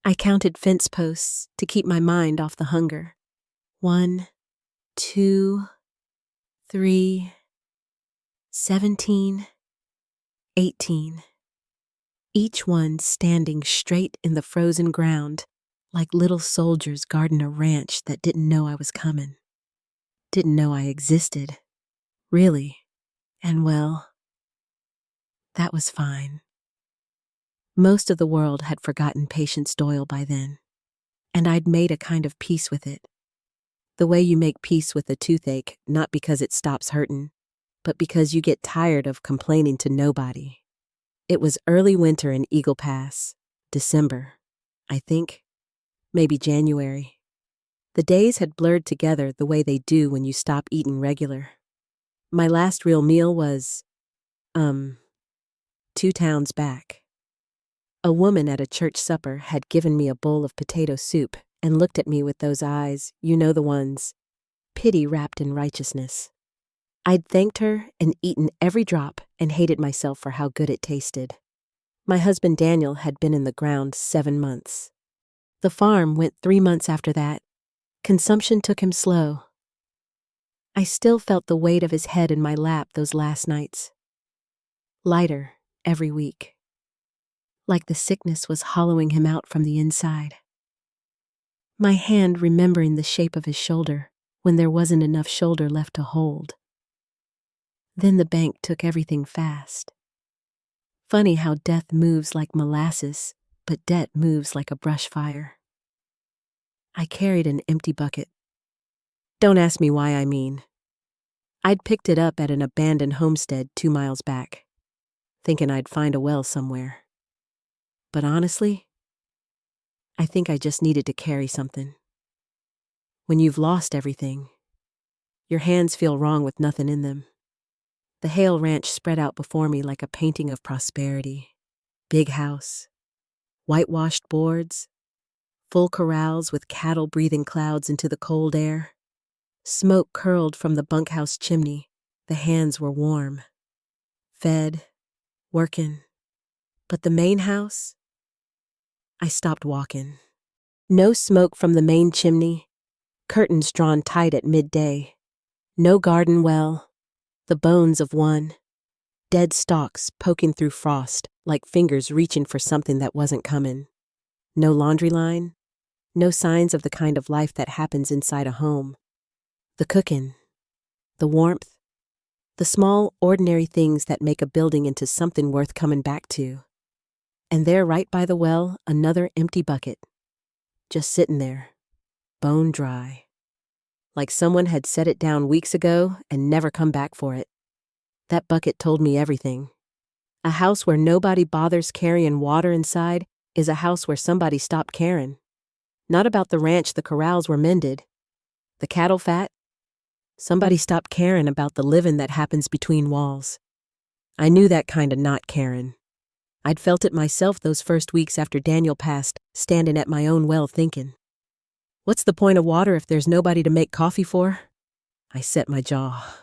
I counted fence posts to keep my mind off the hunger. 1, 2, 3, 17, 18. Each one standing straight in the frozen ground, like little soldiers guarding a ranch that didn't know I was coming. Didn't know I existed. Really. And well, that was fine. Most of the world had forgotten Patience Doyle by then, and I'd made a kind of peace with it. The way you make peace with a toothache, not because it stops hurtin', but because you get tired of complaining to nobody. It was early winter in Eagle Pass, December, I think, maybe January. The days had blurred together the way they do when you stop eating regular. My last real meal was, 2 towns back. A woman at a church supper had given me a bowl of potato soup and looked at me with those eyes, you know the ones, pity wrapped in righteousness. I'd thanked her and eaten every drop and hated myself for how good it tasted. My husband Daniel had been in the ground 7 months. The farm went 3 months after that. Consumption took him slow. I still felt the weight of his head in my lap those last nights. Lighter every week. Like the sickness was hollowing him out from the inside. My hand remembering the shape of his shoulder when there wasn't enough shoulder left to hold. Then the bank took everything fast. Funny how death moves like molasses, but debt moves like a brush fire. I carried an empty bucket. Don't ask me why I mean. I'd picked it up at an abandoned homestead 2 miles back, thinking I'd find a well somewhere. But honestly, I think I just needed to carry something. When you've lost everything, your hands feel wrong with nothing in them. The Hale ranch spread out before me like a painting of prosperity. Big house, whitewashed boards, full corrals with cattle breathing clouds into the cold air. Smoke curled from the bunkhouse chimney. The hands were warm. Fed, working. But the main house? I stopped walking. No smoke from the main chimney. Curtains drawn tight at midday. No garden well. The bones of one. Dead stalks poking through frost like fingers reaching for something that wasn't coming. No laundry line. No signs of the kind of life that happens inside a home. The cookin, the warmth, the small, ordinary things that make a building into something worth coming back to. And there, right by the well, another empty bucket. Just sitting there, bone dry. Like someone had set it down weeks ago and never come back for it. That bucket told me everything. A house where nobody bothers carrying water inside is a house where somebody stopped caring. Not about the ranch the corrals were mended. The cattle fat. Somebody stopped caring about the living that happens between walls. I knew that kind of not caring. I'd felt it myself those first weeks after Daniel passed, standing at my own well thinking. What's the point of water if there's nobody to make coffee for? I set my jaw.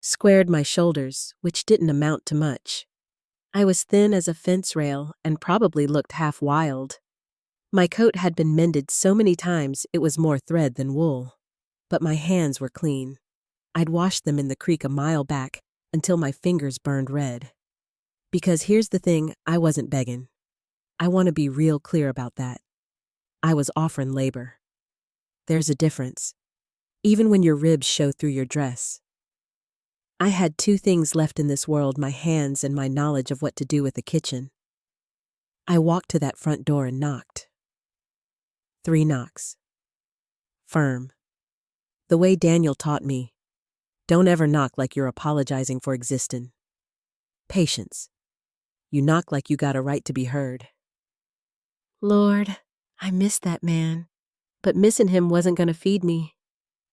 Squared my shoulders, which didn't amount to much. I was thin as a fence rail and probably looked half wild. My coat had been mended so many times it was more thread than wool. But my hands were clean. I'd washed them in the creek a mile back until my fingers burned red. Because here's the thing, I wasn't begging. I want to be real clear about that. I was offering labor. There's a difference, even when your ribs show through your dress. I had 2 things left in this world, my hands and my knowledge of what to do with a kitchen. I walked to that front door and knocked. 3 knocks. Firm. The way Daniel taught me, don't ever knock like you're apologizing for existing. Patience. You knock like you got a right to be heard. Lord, I missed that man, but missing him wasn't going to feed me.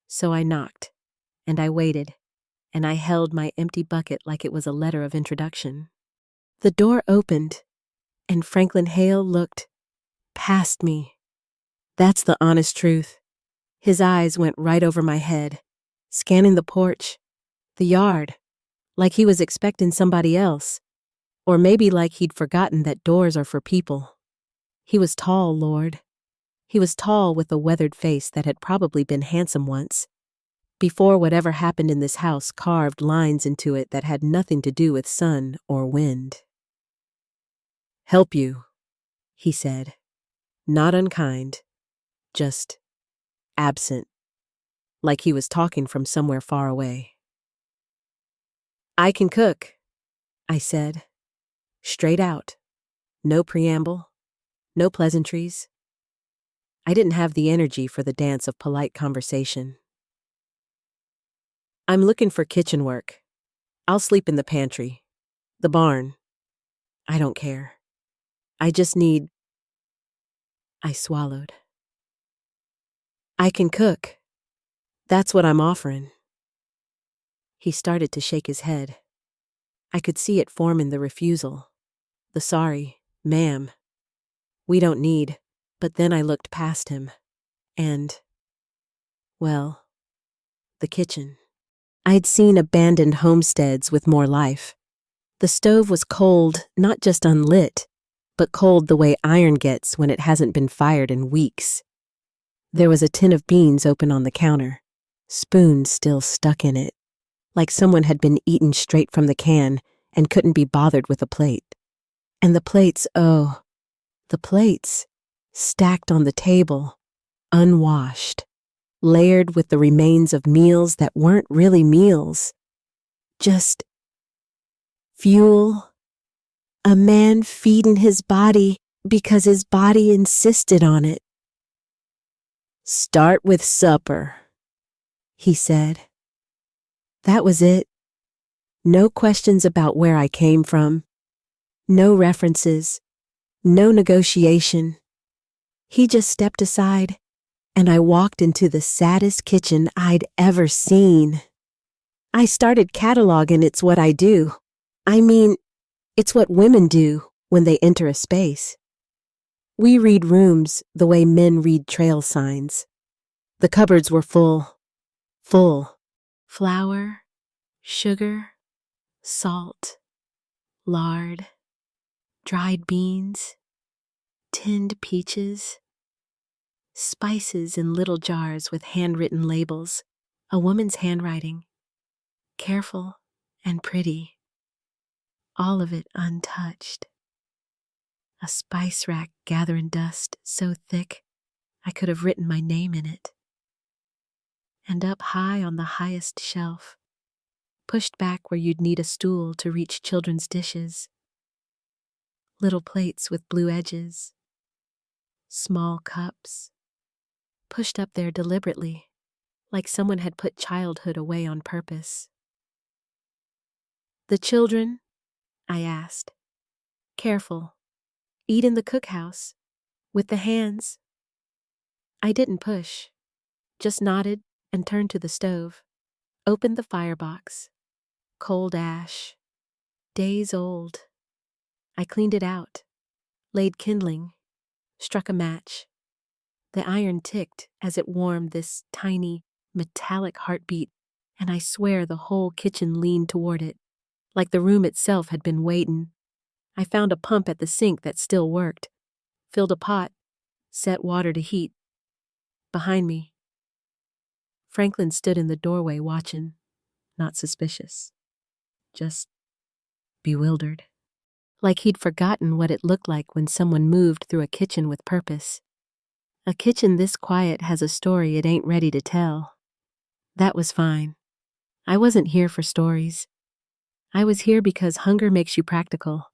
So I knocked, and I waited, and I held my empty bucket like it was a letter of introduction. The door opened, and Franklin Hale looked past me. That's the honest truth. His eyes went right over my head, scanning the porch, the yard, like he was expecting somebody else, or maybe like he'd forgotten that doors are for people. He was tall, Lord. He was tall with a weathered face that had probably been handsome once, before whatever happened in this house carved lines into it that had nothing to do with sun or wind. "Help you," he said, not unkind, just absent, like he was talking from somewhere far away. "I can cook," I said, straight out, no preamble, no pleasantries. I didn't have the energy for the dance of polite conversation. "I'm looking for kitchen work. I'll sleep in the pantry, the barn. I don't care. I just need—" I swallowed. "I can cook. That's what I'm offering." He started to shake his head. I could see it forming the refusal. The sorry, "Ma'am, we don't need." But then I looked past him. And, well, the kitchen. I'd seen abandoned homesteads with more life. The stove was cold, not just unlit, but cold the way iron gets when it hasn't been fired in weeks. There was a tin of beans open on the counter, spoons still stuck in it, like someone had been eaten straight from the can and couldn't be bothered with a plate. And the plates, oh, the plates, stacked on the table, unwashed, layered with the remains of meals that weren't really meals, just fuel. A man feeding his body because his body insisted on it. "Start with supper," he said. That was it. No questions about where I came from. No references. No negotiation. He just stepped aside, and I walked into the saddest kitchen I'd ever seen. I started cataloging "It's what I do." I mean, it's what women do when they enter a space. We read rooms the way men read trail signs. The cupboards were full. Flour, sugar, salt, lard, dried beans, tinned peaches, spices in little jars with handwritten labels, a woman's handwriting, careful and pretty, all of it untouched. A spice rack gathering dust so thick I could have written my name in it. And up high on the highest shelf, pushed back where you'd need a stool to reach children's dishes, little plates with blue edges, small cups, pushed up there deliberately, like someone had put childhood away on purpose. "The children?" I asked. "Careful. Eat in the cookhouse, with the hands." I didn't push, just nodded and turned to the stove, opened the firebox. Cold ash, days old. I cleaned it out, laid kindling, struck a match. The iron ticked as it warmed this tiny, metallic heartbeat, and I swear the whole kitchen leaned toward it, like the room itself had been waiting. I found a pump at the sink that still worked, filled a pot, set water to heat. Behind me, Franklin stood in the doorway watching, not suspicious, just bewildered. Like he'd forgotten what it looked like when someone moved through a kitchen with purpose. A kitchen this quiet has a story it ain't ready to tell. That was fine. I wasn't here for stories. I was here because hunger makes you practical,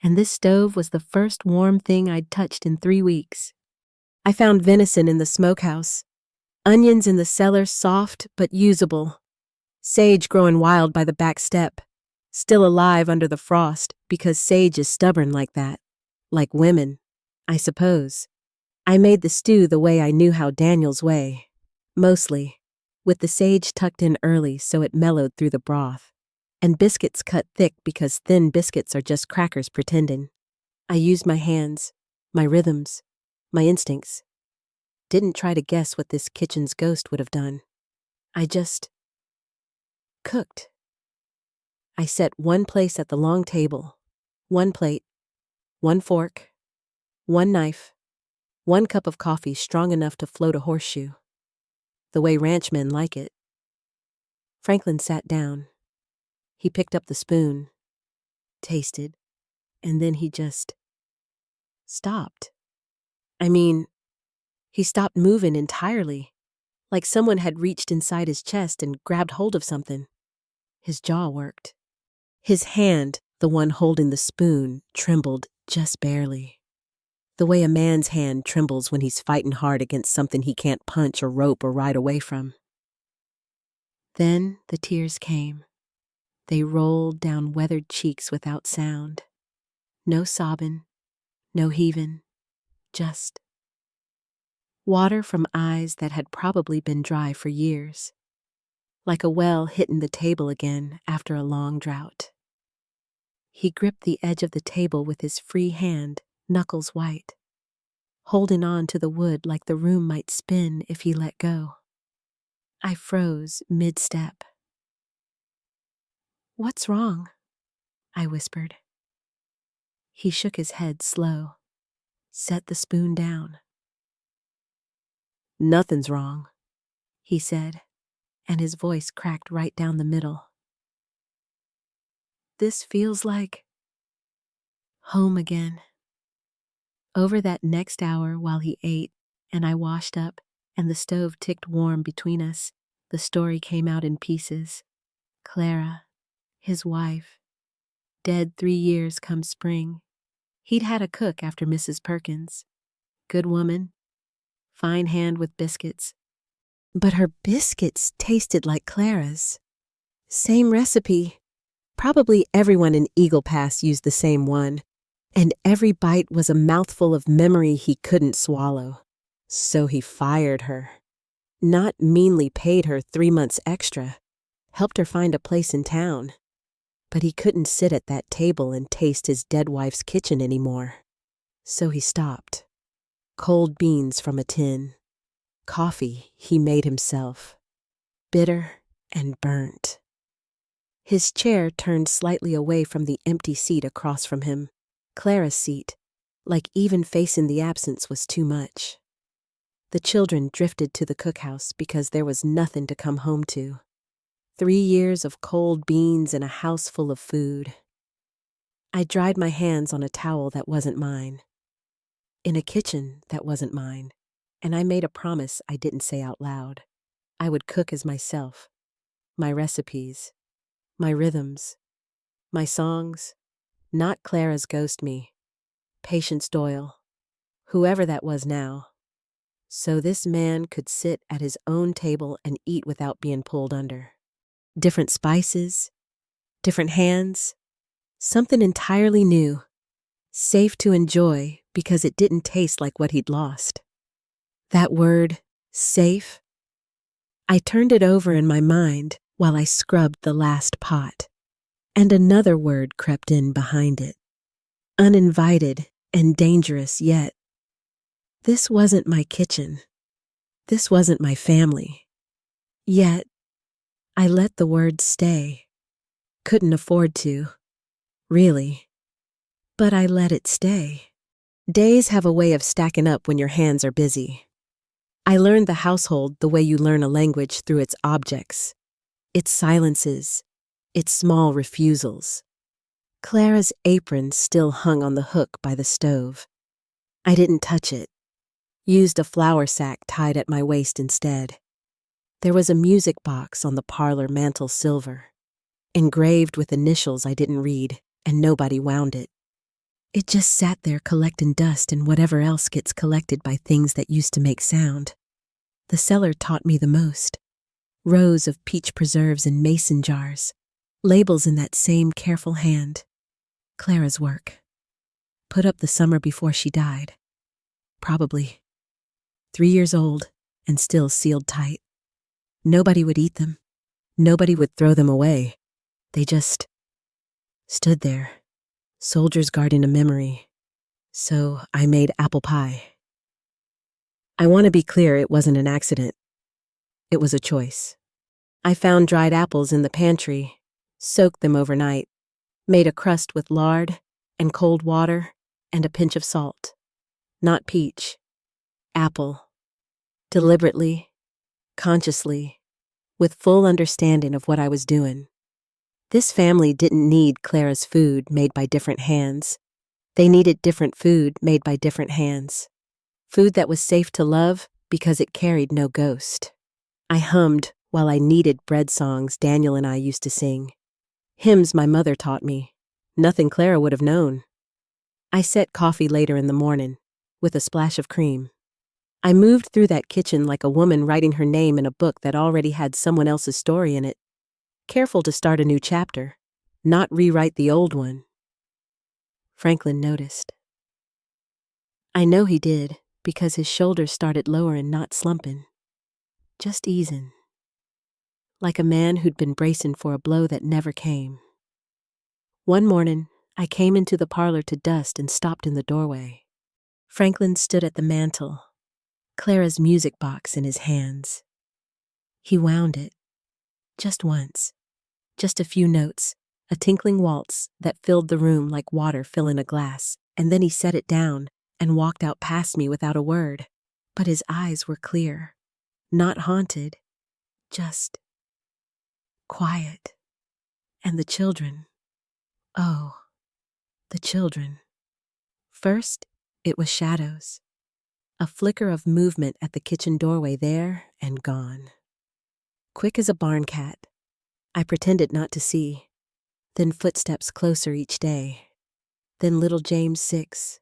and this stove was the first warm thing I'd touched in 3 weeks. I found venison in the smokehouse, onions in the cellar, soft but usable, sage growing wild by the back step, still alive under the frost because sage is stubborn like that, like women, I suppose. I made the stew the way I knew how, Daniel's way, mostly, with the sage tucked in early so it mellowed through the broth, and biscuits cut thick because thin biscuits are just crackers pretending. I used my hands, my rhythms, my instincts. Didn't try to guess what this kitchen's ghost would have done. I just cooked. I set one place at the long table, one plate, one fork, One knife, one cup of coffee strong enough to float a horseshoe, the way ranchmen like it. Franklin sat down. He picked up the spoon, tasted, and then he just stopped. I mean, he stopped moving entirely, like someone had reached inside his chest and grabbed hold of something. His jaw worked. His hand, the one holding the spoon, trembled just barely. The way a man's hand trembles when he's fighting hard against something he can't punch or rope or ride away from. Then the tears came. They rolled down weathered cheeks without sound. No sobbing, no heaving, just water from eyes that had probably been dry for years, like a well hitting the table again after a long drought. He gripped the edge of the table with his free hand, knuckles white, holding on to the wood like the room might spin if he let go. I froze mid-step. "What's wrong?" I whispered. He shook his head slow, set the spoon down. "Nothing's wrong," he said, and his voice cracked right down the middle. "This feels like home again." Over that next hour while he ate and I washed up and the stove ticked warm between us, the story came out in pieces. Clara, his wife, dead 3 years come spring. He'd had a cook after Mrs. Perkins. Good woman, fine hand with biscuits. But her biscuits tasted like Clara's. Same recipe. Probably everyone in Eagle Pass used the same one, and every bite was a mouthful of memory he couldn't swallow. So he fired her. Not meanly paid her 3 months extra, helped her find a place in town. But he couldn't sit at that table and taste his dead wife's kitchen anymore. So he stopped. Cold beans from a tin. Coffee he made himself. Bitter and burnt. His chair turned slightly away from the empty seat across from him. Clara's seat, like even facing the absence, was too much. The children drifted to the cookhouse because there was nothing to come home to. 3 years of cold beans in a house full of food. I dried my hands on a towel that wasn't mine, in a kitchen that wasn't mine, and I made a promise I didn't say out loud. I would cook as myself, my recipes, my rhythms, my songs, not Clara's ghost me, Patience Doyle, whoever that was now. So this man could sit at his own table and eat without being pulled under. Different spices, different hands, something entirely new, safe to enjoy because it didn't taste like what he'd lost. That word, safe, I turned it over in my mind while I scrubbed the last pot, and another word crept in behind it, uninvited and dangerous yet. This wasn't my kitchen. This wasn't my family. Yet, I let the word stay. Couldn't afford to, really. But I let it stay. Days have a way of stacking up when your hands are busy. I learned the household the way you learn a language through its objects, its silences, its small refusals. Clara's apron still hung on the hook by the stove. I didn't touch it. Used a flour sack tied at my waist instead. There was a music box on the parlor mantel silver, engraved with initials I didn't read, and nobody wound it. It just sat there collecting dust and whatever else gets collected by things that used to make sound. The cellar taught me the most. Rows of peach preserves in mason jars, labels in that same careful hand. Clara's work. Put up the summer before she died. Probably. 3 years old and still sealed tight. Nobody would eat them. Nobody would throw them away. They just stood there, soldiers guarding a memory. So I made apple pie. I want to be clear, it wasn't an accident. It was a choice. I found dried apples in the pantry, soaked them overnight, made a crust with lard and cold water and a pinch of salt. Not peach. Apple. Deliberately, consciously, with full understanding of what I was doing. This family didn't need Clara's food made by different hands. They needed different food made by different hands. Food that was safe to love because it carried no ghost. I hummed while I kneaded bread songs Daniel and I used to sing. Hymns my mother taught me. Nothing Clara would have known. I set coffee later in the morning, with a splash of cream. I moved through that kitchen like a woman writing her name in a book that already had someone else's story in it, careful to start a new chapter, not rewrite the old one. Franklin noticed. I know he did, because his shoulders started lowering, not slumping, just easing, like a man who'd been bracing for a blow that never came. One morning, I came into the parlor to dust and stopped in the doorway. Franklin stood at the mantel, Clara's music box in his hands. He wound it, just once, just a few notes, a tinkling waltz that filled the room like water filling a glass, and then he set it down and walked out past me without a word. But his eyes were clear, not haunted, just quiet. And the children, oh, the children. First, it was shadows. A flicker of movement at the kitchen doorway there and gone. Quick as a barn cat, I pretended not to see. Then footsteps closer each day. Then little James 6,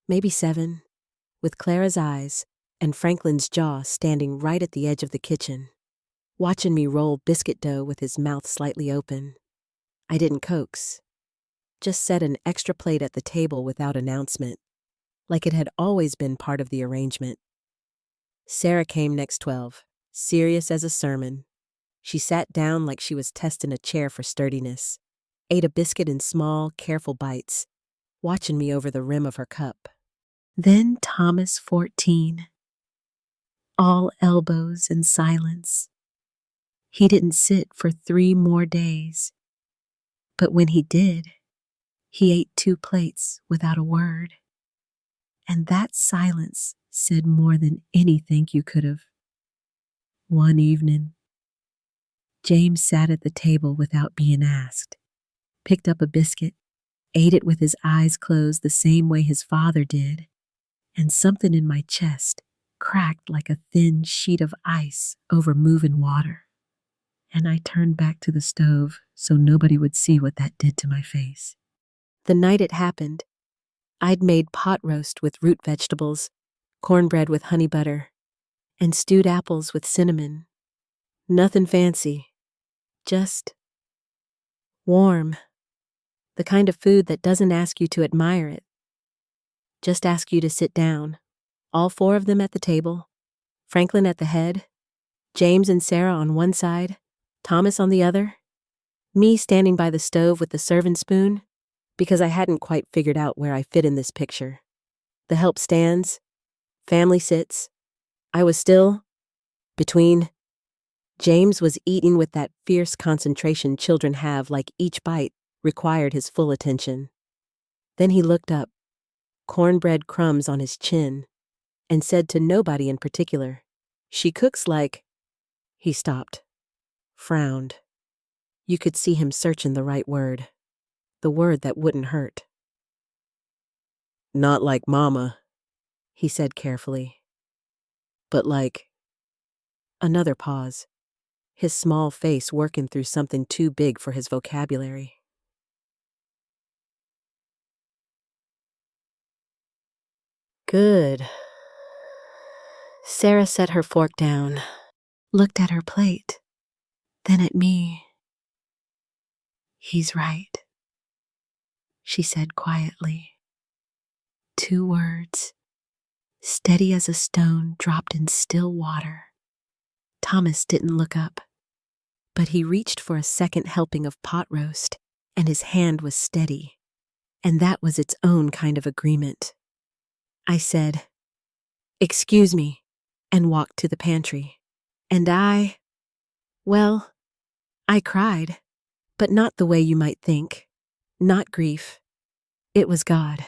maybe 7, with Clara's eyes and Franklin's jaw standing right at the edge of the kitchen, watching me roll biscuit dough with his mouth slightly open. I didn't coax, just set an extra plate at the table without announcement, like it had always been part of the arrangement. Sarah came next 12, serious as a sermon. She sat down like she was testing a chair for sturdiness, ate a biscuit in small, careful bites, watching me over the rim of her cup. Then Thomas 14, all elbows and silence. He didn't sit for 3 more days. But when he did, he ate 2 plates without a word. And that silence said more than anything you could have. One evening, James sat at the table without being asked, picked up a biscuit, ate it with his eyes closed the same way his father did, and something in my chest cracked like a thin sheet of ice over moving water. And I turned back to the stove so nobody would see what that did to my face. The night it happened, I'd made pot roast with root vegetables, cornbread with honey butter, and stewed apples with cinnamon. Nothing fancy, just warm. The kind of food that doesn't ask you to admire it, just ask you to sit down. All 4 of them at the table, Franklin at the head, James and Sarah on one side, Thomas on the other, me standing by the stove with the serving spoon, because I hadn't quite figured out where I fit in this picture. The help stands, family sits. I was still between. James was eating with that fierce concentration children have, like each bite required his full attention. Then he looked up, cornbread crumbs on his chin, and said to nobody in particular, "She cooks like..." He stopped, frowned. You could see him searching the right word, the word that wouldn't hurt. "Not like Mama," he said carefully, "but like..." Another pause, his small face working through something too big for his vocabulary. "Good." Sarah set her fork down, looked at her plate, then at me. "He's right," she said quietly. 2 words, steady as a stone dropped in still water. Thomas didn't look up, but he reached for a second helping of pot roast, and his hand was steady, and that was its own kind of agreement. I said, "Excuse me," and walked to the pantry. And I cried, but not the way you might think. Not grief. It was God.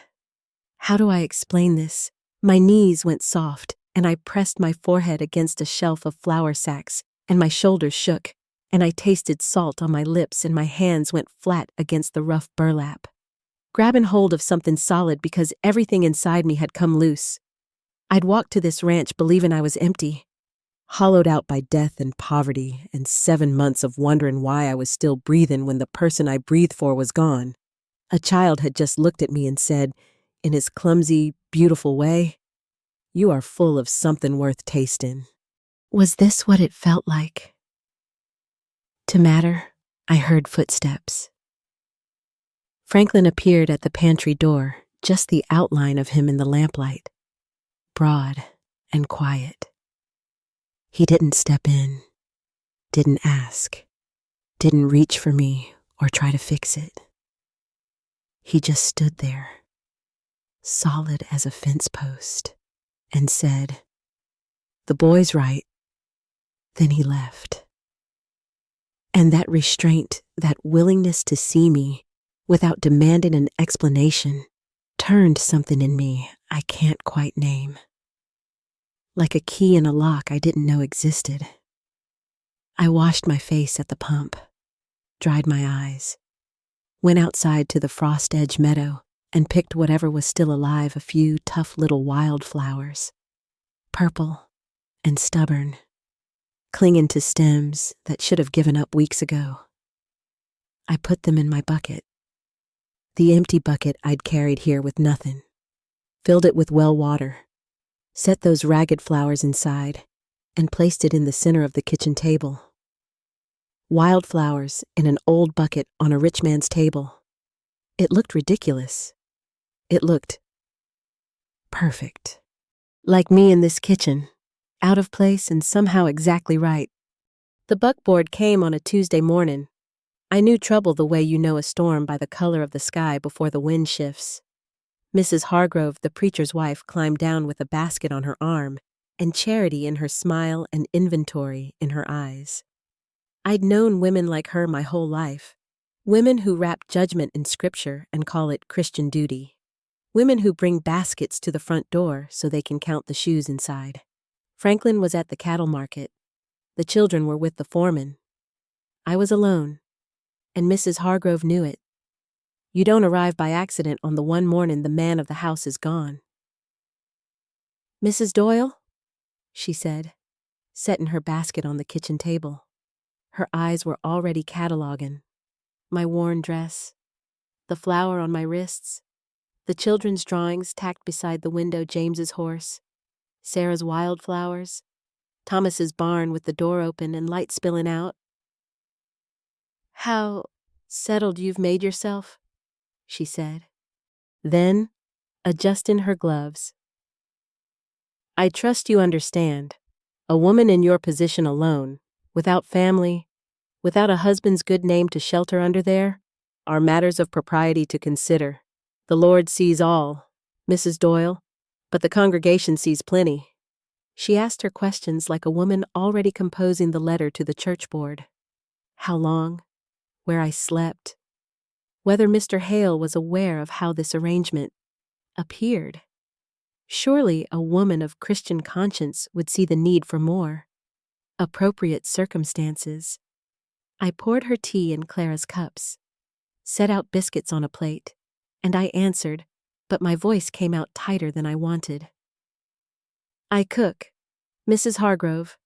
How do I explain this? My knees went soft, and I pressed my forehead against a shelf of flour sacks, and my shoulders shook, and I tasted salt on my lips, and my hands went flat against the rough burlap, grabbing hold of something solid because everything inside me had come loose. I'd walked to this ranch believing I was empty, hollowed out by death and poverty, and 7 months of wondering why I was still breathing when the person I breathed for was gone. A child had just looked at me and said, in his clumsy, beautiful way, "You are full of something worth tasting." Was this what it felt like to matter? I heard footsteps. Franklin appeared at the pantry door, just the outline of him in the lamplight, broad and quiet. He didn't step in, didn't ask, didn't reach for me or try to fix it. He just stood there, solid as a fence post, and said, "The boy's right." Then he left. And that restraint, that willingness to see me without demanding an explanation, turned something in me I can't quite name. Like a key in a lock I didn't know existed. I washed my face at the pump, dried my eyes, went outside to the frost-edged meadow and picked whatever was still alive, a few tough little wildflowers, purple and stubborn, clinging to stems that should have given up weeks ago. I put them in my bucket, the empty bucket I'd carried here with nothing, filled it with well water, set those ragged flowers inside, and placed it in the center of the kitchen table. Wildflowers in an old bucket on a rich man's table. It looked ridiculous. It looked perfect. Like me in this kitchen, out of place and somehow exactly right. The buckboard came on a Tuesday morning. I knew trouble the way you know a storm by the color of the sky before the wind shifts. Mrs. Hargrove, the preacher's wife, climbed down with a basket on her arm and charity in her smile and inventory in her eyes. I'd known women like her my whole life, women who wrap judgment in scripture and call it Christian duty, women who bring baskets to the front door so they can count the shoes inside. Franklin was at the cattle market. The children were with the foreman. I was alone, and Mrs. Hargrove knew it. You don't arrive by accident on the one morning the man of the house is gone. "Mrs. Doyle?" she said, setting her basket on the kitchen table. Her eyes were already cataloging. My worn dress, the flower on my wrists, the children's drawings tacked beside the window, James's horse, Sarah's wildflowers, Thomas's barn with the door open and light spilling out. "How settled you've made yourself," she said. Then, adjusting her gloves, "I trust you understand. A woman in your position alone, without family, without a husband's good name to shelter under there, are matters of propriety to consider. The Lord sees all, Mrs. Doyle, but the congregation sees plenty." She asked her questions like a woman already composing the letter to the church board. How long, where I slept, whether Mr. Hale was aware of how this arrangement appeared. Surely a woman of Christian conscience would see the need for more. Appropriate circumstances. I poured her tea in Clara's cups, set out biscuits on a plate, and I answered, but my voice came out tighter than I wanted. "I cook, Mrs. Hargrove.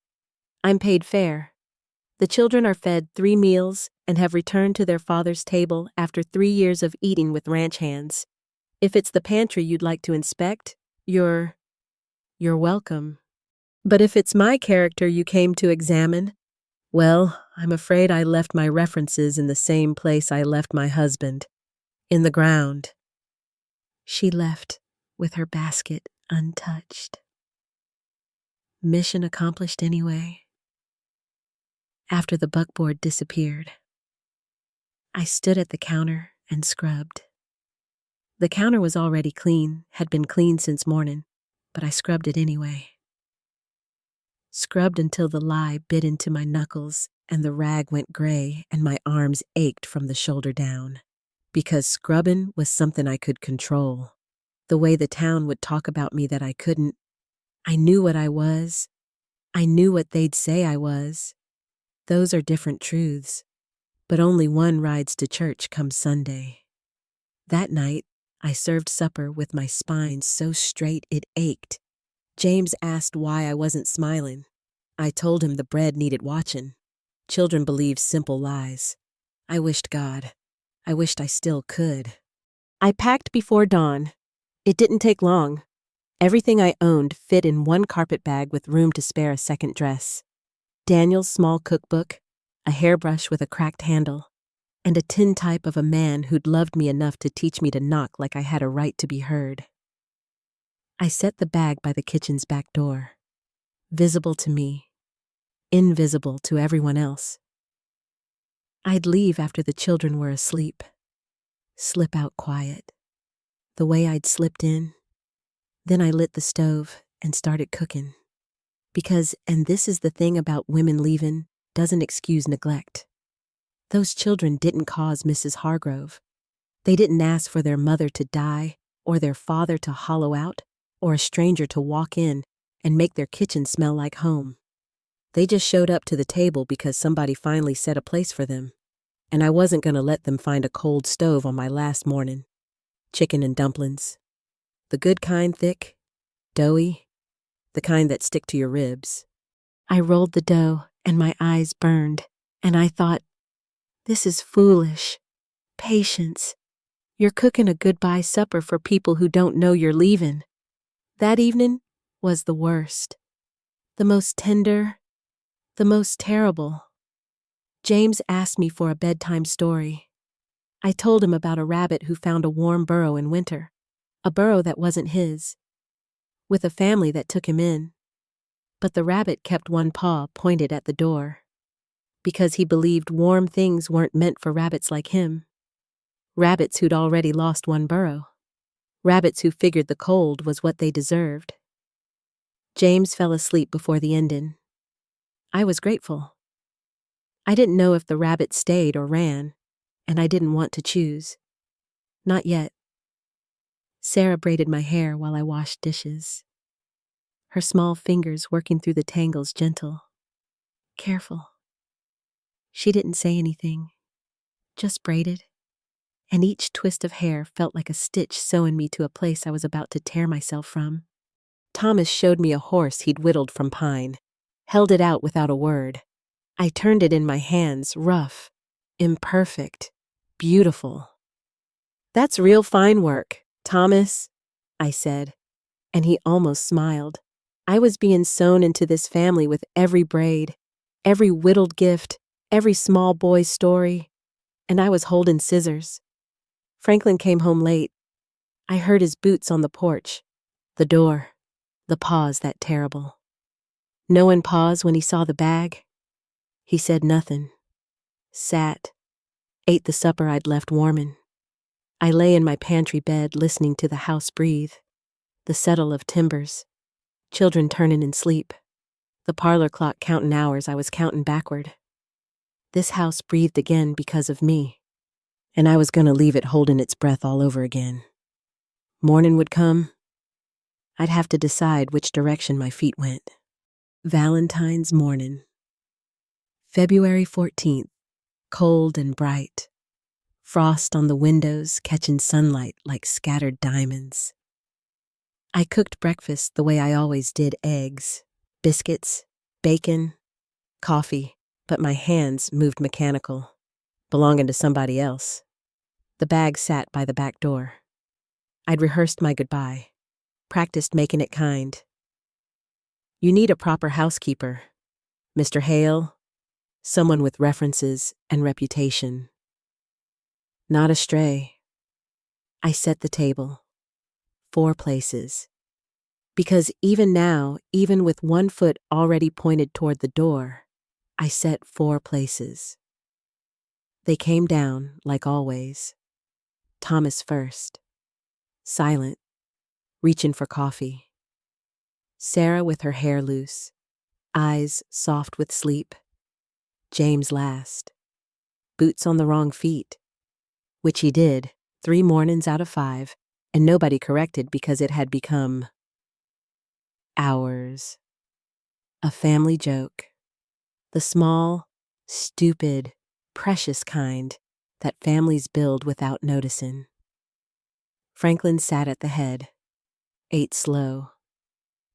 I'm paid fair. The children are fed 3 meals and have returned to their father's table after 3 years of eating with ranch hands. If it's the pantry you'd like to inspect, you're welcome. But if it's my character you came to examine, well, I'm afraid I left my references in the same place I left my husband, in the ground." She left with her basket untouched. Mission accomplished anyway. After the buckboard disappeared, I stood at the counter and scrubbed. The counter was already clean, had been clean since morning, but I scrubbed it anyway. Scrubbed until the lye bit into my knuckles and the rag went gray and my arms ached from the shoulder down. Because scrubbing was something I could control. The way the town would talk about me that I couldn't. I knew what I was. I knew what they'd say I was. Those are different truths. But only one rides to church come Sunday. That night, I served supper with my spine so straight it ached. James asked why I wasn't smiling. I told him the bread needed watching. Children believe simple lies. I wished I still could. I packed before dawn. It didn't take long. Everything I owned fit in one carpet bag with room to spare a second dress. Daniel's small cookbook, a hairbrush with a cracked handle, and a tintype of a man who'd loved me enough to teach me to knock like I had a right to be heard. I set the bag by the kitchen's back door, visible to me, invisible to everyone else. I'd leave after the children were asleep, slip out quiet, the way I'd slipped in. Then I lit the stove and started cooking. Because, and this is the thing about women leaving, doesn't excuse neglect. Those children didn't cause Mrs. Hargrove. They didn't ask for their mother to die, or their father to hollow out, or a stranger to walk in and make their kitchen smell like home. They just showed up to the table because somebody finally set a place for them, and I wasn't going to let them find a cold stove on my last morning. Chicken and dumplings. The good kind thick, doughy, the kind that stick to your ribs. I rolled the dough and my eyes burned, and I thought, this is foolish. Patience. You're cooking a goodbye supper for people who don't know you're leaving. That evening was the worst. The most tender, the most terrible. James asked me for a bedtime story. I told him about a rabbit who found a warm burrow in winter, a burrow that wasn't his, with a family that took him in. But the rabbit kept one paw pointed at the door, because he believed warm things weren't meant for rabbits like him. Rabbits who'd already lost one burrow. Rabbits who figured the cold was what they deserved. James fell asleep before the ending. I was grateful. I didn't know if the rabbit stayed or ran, and I didn't want to choose. Not yet. Sarah braided my hair while I washed dishes. Her small fingers working through the tangles gentle. Careful. She didn't say anything, just braided, and each twist of hair felt like a stitch sewing me to a place I was about to tear myself from. Thomas showed me a horse he'd whittled from pine, held it out without a word. I turned it in my hands, rough, imperfect, beautiful. That's real fine work, Thomas, I said, and he almost smiled. I was being sewn into this family with every braid, every whittled gift, every small boy's story, and I was holding scissors. Franklin came home late. I heard his boots on the porch, the door, the pause that terrible. No one paused when he saw the bag. He said nothing, sat, ate the supper I'd left warming. I lay in my pantry bed listening to the house breathe, the settle of timbers, children turning in sleep, the parlor clock counting hours I was counting backward. This house breathed again because of me, and I was going to leave it holding its breath all over again. Morning would come. I'd have to decide which direction my feet went. Valentine's morning. February 14th, cold and bright. Frost on the windows catching sunlight like scattered diamonds. I cooked breakfast the way I always did: eggs, biscuits, bacon, coffee, but my hands moved mechanical, belonging to somebody else. The bag sat by the back door. I'd rehearsed my goodbye, practiced making it kind. You need a proper housekeeper, Mr. Hale, someone with references and reputation. Not a stray. I set the table. 4 places. Because even now, even with one foot already pointed toward the door, I set 4 places. They came down, like always. Thomas first. Silent, reaching for coffee. Sarah with her hair loose, eyes soft with sleep. James last. Boots on the wrong feet, which he did 3 mornings out of 5, and nobody corrected because it had become ours. A family joke. The small, stupid, precious kind that families build without noticing. Franklin sat at the head, ate slow,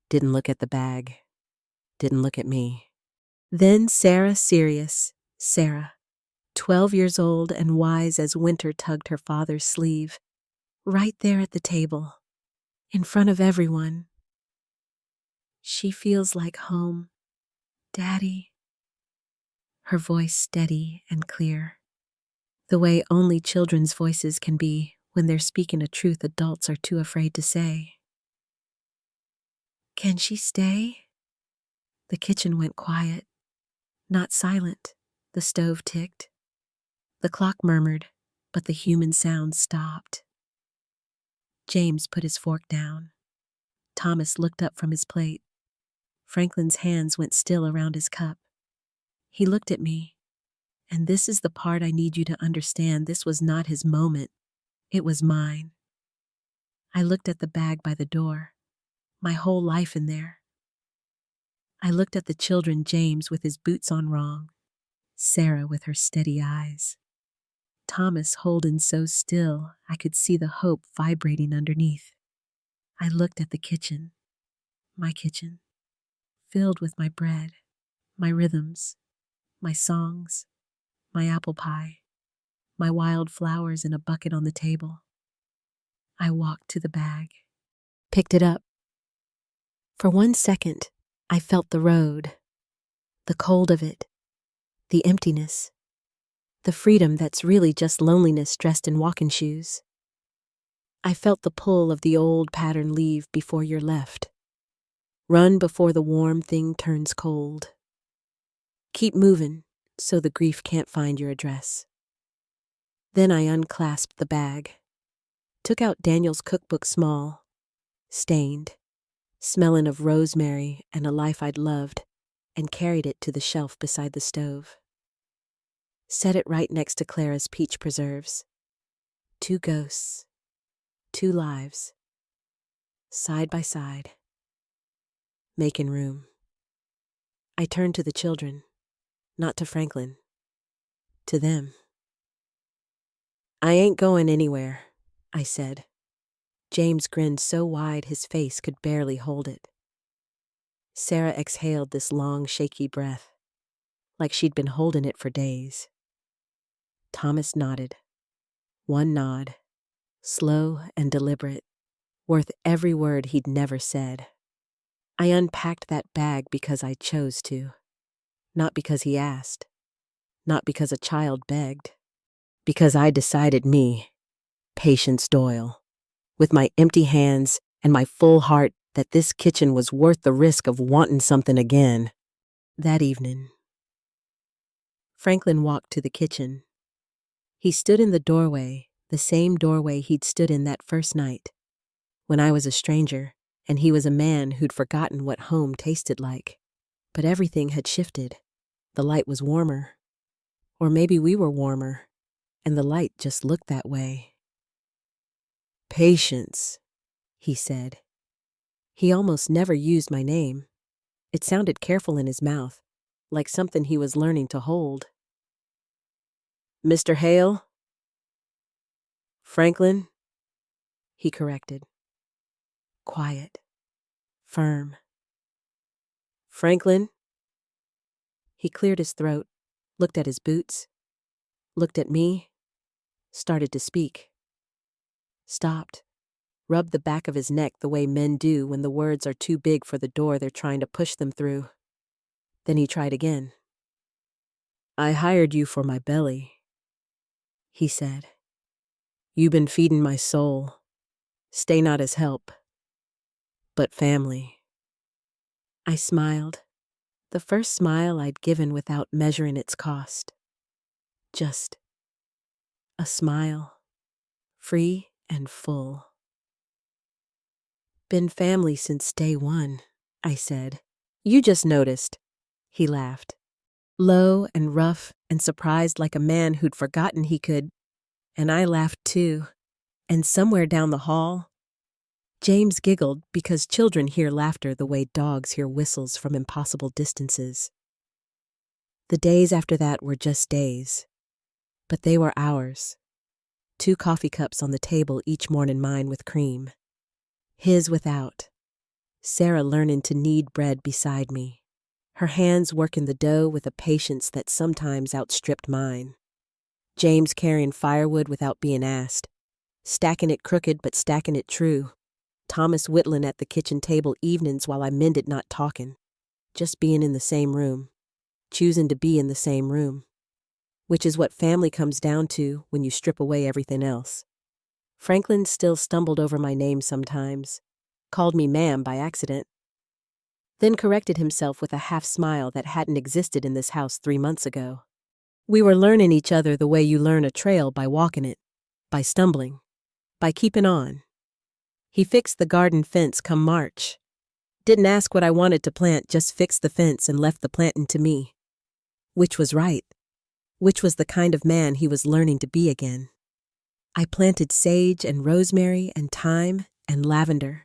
didn't look at the bag, didn't look at me. Then Sarah, 12 years old and wise as winter, tugged her father's sleeve, right there at the table, in front of everyone. She feels like home, Daddy. Her voice steady and clear, the way only children's voices can be when they're speaking a truth adults are too afraid to say. Can she stay? The kitchen went quiet, not silent. The stove ticked. The clock murmured, but the human sound stopped. James put his fork down. Thomas looked up from his plate. Franklin's hands went still around his cup. He looked at me, and this is the part I need you to understand. This was not his moment. It was mine. I looked at the bag by the door, my whole life in there. I looked at the children, James with his boots on wrong, Sarah with her steady eyes, Thomas holding so still I could see the hope vibrating underneath. I looked at the kitchen, my kitchen, filled with my bread, my rhythms, my songs, my apple pie, my wild flowers in a bucket on the table. I walked to the bag, picked it up. For 1 second, I felt the road, the cold of it, the emptiness, the freedom that's really just loneliness dressed in walking shoes. I felt the pull of the old pattern: leave before you're left. Run before the warm thing turns cold. Keep moving so the grief can't find your address. Then I unclasped the bag, took out Daniel's cookbook, small, stained, smelling of rosemary and a life I'd loved, and carried it to the shelf beside the stove. Set it right next to Clara's peach preserves. 2 ghosts, 2 lives, side by side, making room. I turned to the children, not to Franklin, to them. I ain't going anywhere, I said. James grinned so wide his face could barely hold it. Sarah exhaled this long, shaky breath, like she'd been holding it for days. Thomas nodded. 1 nod, slow and deliberate, worth every word he'd never said. I unpacked that bag because I chose to, not because he asked, not because a child begged, because I decided, me, Patience Doyle, with my empty hands and my full heart, that this kitchen was worth the risk of wanting something again. That evening, Franklin walked to the kitchen. He stood in the doorway, the same doorway he'd stood in that first night, when I was a stranger and he was a man who'd forgotten what home tasted like. But everything had shifted. The light was warmer. Or maybe we were warmer, and the light just looked that way. Patience, he said. He almost never used my name. It sounded careful in his mouth, like something he was learning to hold. Mr. Hale? Franklin? He corrected. Quiet. Firm. Franklin? He cleared his throat, looked at his boots, looked at me, started to speak. Stopped, rubbed the back of his neck the way men do when the words are too big for the door they're trying to push them through. Then he tried again. I hired you for my belly, he said. You been feeding my soul. Stay not as help, but family. I smiled, the first smile I'd given without measuring its cost. Just a smile, free and full. Been family since day 1, I said. You just noticed, he laughed. Low and rough and surprised, like a man who'd forgotten he could. And I laughed too. And somewhere down the hall, James giggled because children hear laughter the way dogs hear whistles from impossible distances. The days after that were just days, but they were ours. 2 coffee cups on the table, each morning, mine with cream, his without. Sarah learning to knead bread beside me, her hands working the dough with a patience that sometimes outstripped mine. James carrying firewood without being asked, stacking it crooked but stacking it true. Thomas whittling at the kitchen table evenings while I mended, not talking, just being in the same room, choosing to be in the same room, which is what family comes down to when you strip away everything else. Franklin still stumbled over my name sometimes, called me ma'am by accident, then corrected himself with a half-smile that hadn't existed in this house 3 months ago. We were learning each other the way you learn a trail, by walking it, by stumbling, by keeping on. He fixed the garden fence come March. Didn't ask what I wanted to plant, just fixed the fence and left the planting to me. Which was right. Which was the kind of man he was learning to be again. I planted sage and rosemary and thyme and lavender.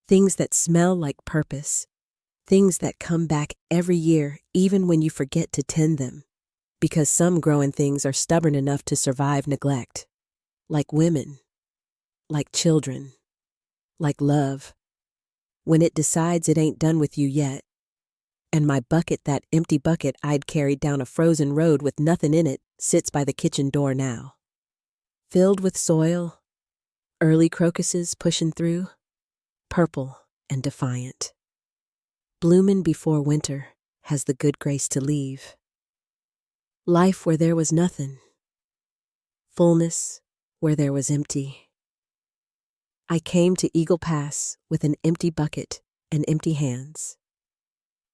Things that smell like purpose. Things that come back every year, even when you forget to tend them. Because some growing things are stubborn enough to survive neglect. Like women. Like children. Like love, when it decides it ain't done with you yet. And my bucket, that empty bucket I'd carried down a frozen road with nothing in it, sits by the kitchen door now. Filled with soil, early crocuses pushing through, purple and defiant. Bloomin' before winter has the good grace to leave. Life where there was nothing. Fullness where there was empty. I came to Eagle Pass with an empty bucket and empty hands.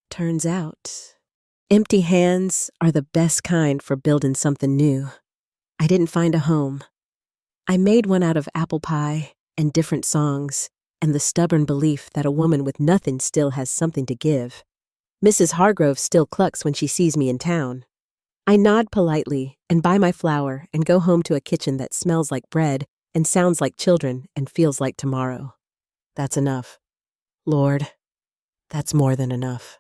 Turns out, empty hands are the best kind for building something new. I didn't find a home. I made one out of apple pie and different songs and the stubborn belief that a woman with nothing still has something to give. Mrs. Hargrove still clucks when she sees me in town. I nod politely and buy my flour and go home to a kitchen that smells like bread and sounds like children and feels like tomorrow. That's enough. Lord, that's more than enough.